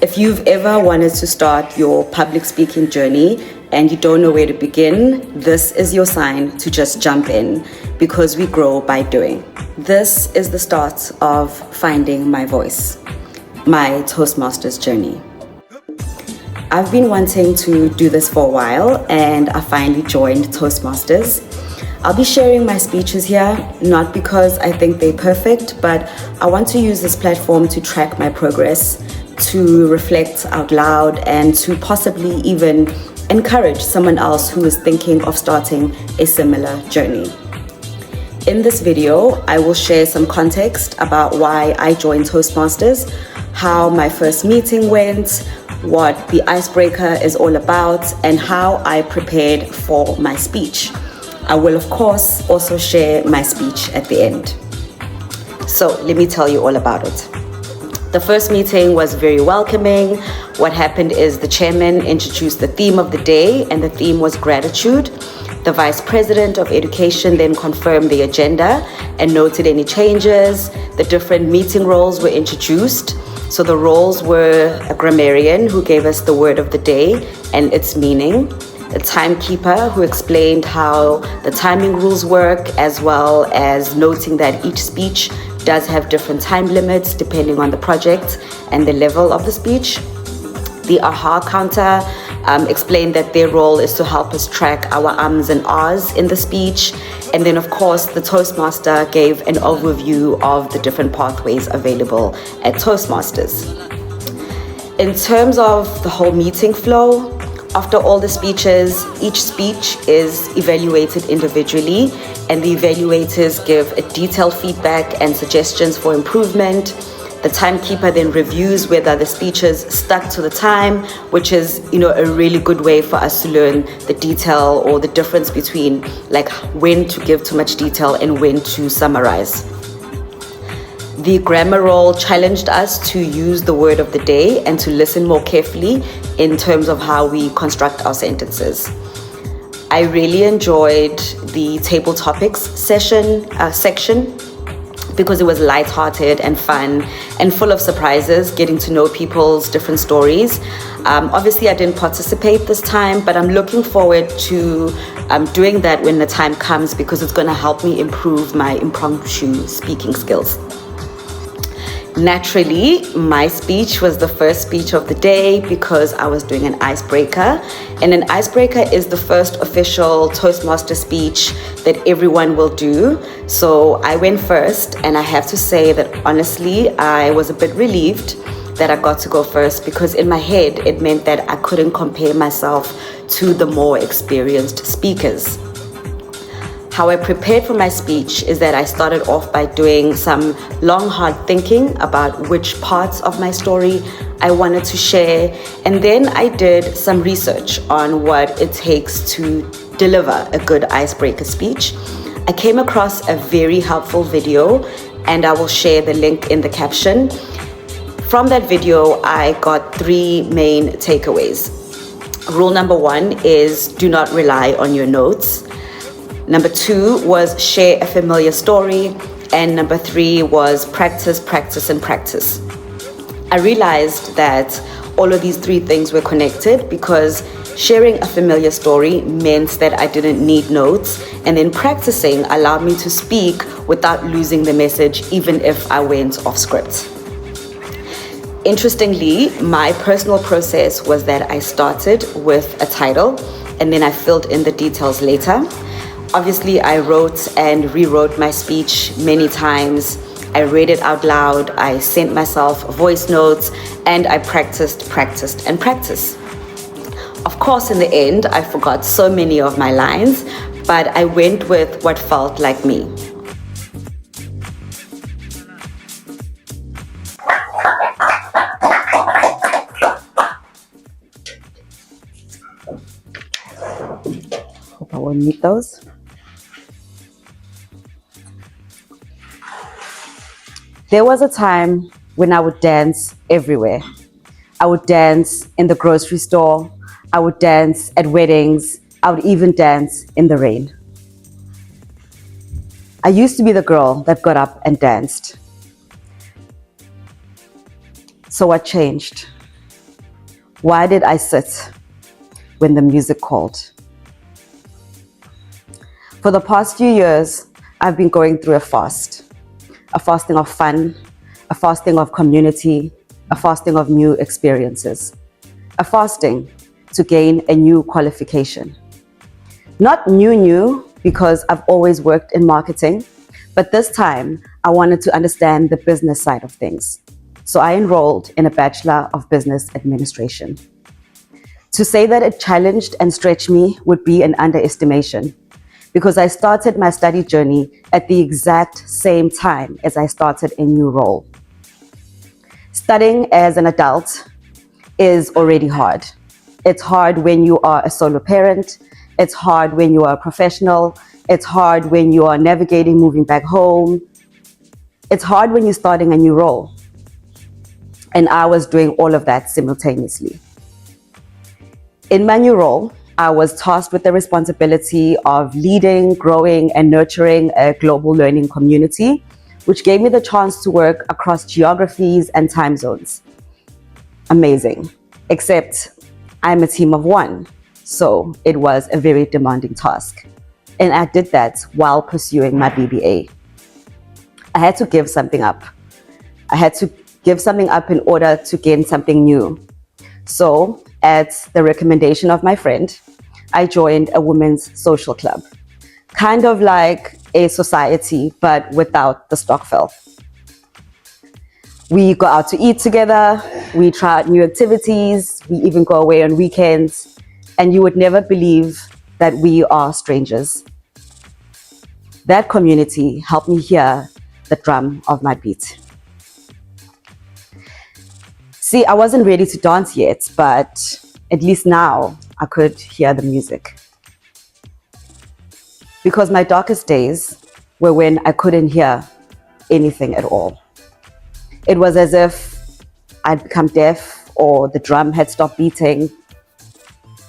If you've ever wanted to start your public speaking journey and you don't know where to begin, this is your sign to just jump in, because we grow by doing. This is the start of finding my voice, my Toastmasters journey. I've been wanting to do this for a while and I finally joined Toastmasters. I'll be sharing my speeches here, not because I think they're perfect, but I want to use this platform to track my progress, to reflect out loud, and to possibly even encourage someone else who is thinking of starting a similar journey. In this video, I will share some context about why I joined Toastmasters, how my first meeting went, what the icebreaker is all about, and how I prepared for my speech. I will, of course, also share my speech at the end. So let me tell you all about it. The first meeting was very welcoming. What happened is the chairman introduced the theme of the day, and the theme was gratitude. The vice president of education then confirmed the agenda and noted any changes. The different meeting roles were introduced. So the roles were a grammarian who gave us the word of the day and its meaning, a timekeeper who explained how the timing rules work, as well as noting that each speech does have different time limits depending on the project and the level of the speech. The AHA counter explained that their role is to help us track our ums and ahs in the speech. And then, of course, the Toastmaster gave an overview of the different pathways available at Toastmasters. In terms of the whole meeting flow, after all the speeches, each speech is evaluated individually, and the evaluators give a detailed feedback and suggestions for improvement. The timekeeper then reviews whether the speeches stuck to the time, which is, a really good way for us to learn the detail or the difference between like when to give too much detail and when to summarize. The grammar role challenged us to use the word of the day and to listen more carefully in terms of how we construct our sentences. I really enjoyed the table topics section because it was lighthearted and fun and full of surprises, getting to know people's different stories. Obviously, I didn't participate this time, but I'm looking forward to doing that when the time comes, because it's going to help me improve my impromptu speaking skills. Naturally, my speech was the first speech of the day because I was doing an icebreaker. And an icebreaker is the first official Toastmaster speech that everyone will do. So I went first, and I have to say that honestly, I was a bit relieved that I got to go first, because in my head, it meant that I couldn't compare myself to the more experienced speakers. How I prepared for my speech is that I started off by doing some long, hard thinking about which parts of my story I wanted to share. And then I did some research on what it takes to deliver a good icebreaker speech. I came across a very helpful video, and I will share the link in the caption. From that video, I got 3 main takeaways. Rule number 1 is do not rely on your notes. Number 2 was share a familiar story. And number 3 was practice, practice, and practice. I realized that all of these 3 things were connected, because sharing a familiar story meant that I didn't need notes, and then practicing allowed me to speak without losing the message, even if I went off script. Interestingly, my personal process was that I started with a title, and then I filled in the details later. Obviously, I wrote and rewrote my speech many times. I read it out loud. I sent myself voice notes, and I practiced. Of course, in the end, I forgot so many of my lines, but I went with what felt like me. Hope I won't need those. There was a time when I would dance everywhere. I would dance in the grocery store. I would dance at weddings. I would even dance in the rain. I used to be the girl that got up and danced. So what changed? Why did I sit when the music called? For the past few years, I've been going through a fasting of fun, a fasting of community, a fasting of new experiences, a fasting to gain a new qualification. Not new, because I've always worked in marketing, but this time I wanted to understand the business side of things. So I enrolled in a Bachelor of Business Administration. To say that it challenged and stretched me would be an underestimation, because I started my study journey at the exact same time as I started a new role. Studying as an adult is already hard. It's hard when you are a solo parent. It's hard when you are a professional. It's hard when you are navigating moving back home. It's hard when you're starting a new role. And I was doing all of that simultaneously. In my new role, I was tasked with the responsibility of leading, growing, and nurturing a global learning community, which gave me the chance to work across geographies and time zones. Amazing. Except I'm a team of one, so it was a very demanding task. And I did that while pursuing my BBA. I had to give something up. I had to give something up in order to gain something new. So, at the recommendation of my friend, I joined a women's social club. Kind of like a society, but without the Stokvel. We go out to eat together, we try out new activities, we even go away on weekends, and you would never believe that we are strangers. That community helped me hear the drum of my beat. See, I wasn't ready to dance yet, but at least now I could hear the music. Because my darkest days were when I couldn't hear anything at all. It was as if I'd become deaf or the drum had stopped beating,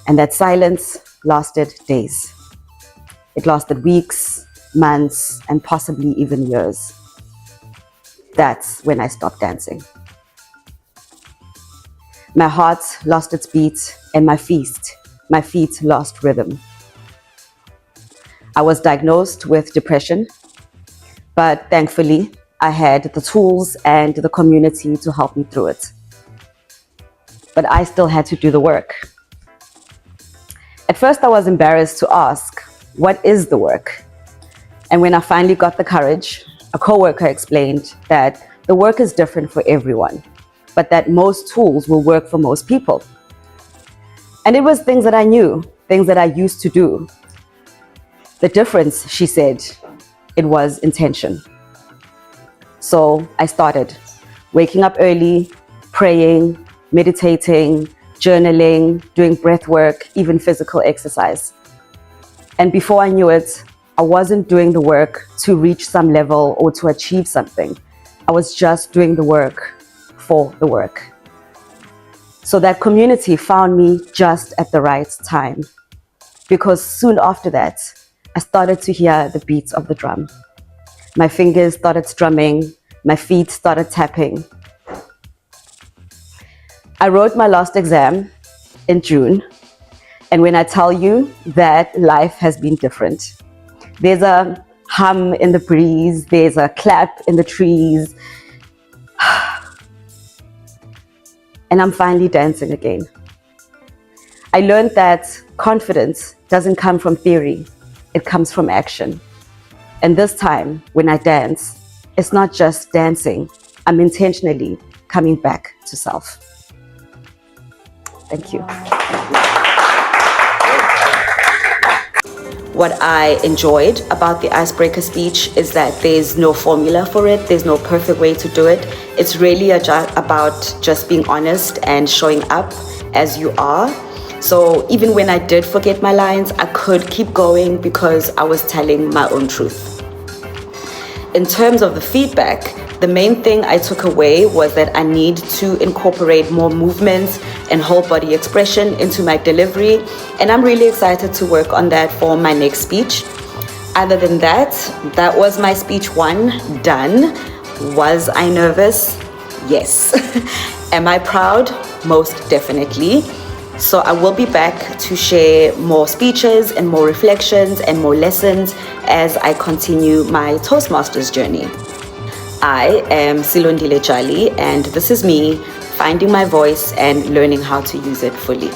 and that silence lasted days. It lasted weeks, months, and possibly even years. That's when I stopped dancing. My heart lost its beat and my feet lost rhythm. I was diagnosed with depression, but thankfully I had the tools and the community to help me through it. But I still had to do the work. At first I was embarrassed to ask, what is the work? And when I finally got the courage, a coworker explained that the work is different for everyone, but that most tools will work for most people. And it was things that I knew, things that I used to do. The difference, she said, it was intention. So I started waking up early, praying, meditating, journaling, doing breath work, even physical exercise. And before I knew it, I wasn't doing the work to reach some level or to achieve something. I was just doing the work for the work. So that community found me just at the right time, because soon after that, I started to hear the beats of the drum. My fingers started strumming, my feet started tapping. I wrote my last exam in June, and when I tell you that life has been different, there's a hum in the breeze, there's a clap in the trees, and I'm finally dancing again. I learned that confidence doesn't come from theory, it comes from action. And this time, when I dance, it's not just dancing, I'm intentionally coming back to self. Thank you. What I enjoyed about the icebreaker speech is that there's no formula for it. There's no perfect way to do it. It's really about just being honest and showing up as you are. So even when I did forget my lines, I could keep going because I was telling my own truth. In terms of the feedback, the main thing I took away was that I need to incorporate more movements and whole body expression into my delivery, and I'm really excited to work on that for my next speech. Other than that, that was my speech 1 done. Was I nervous? Yes. Am I proud? most definitely. So I will be back to share more speeches and more reflections and more lessons as I continue my Toastmasters journey. I am Silondile Jali, and this is me finding my voice and learning how to use it fully.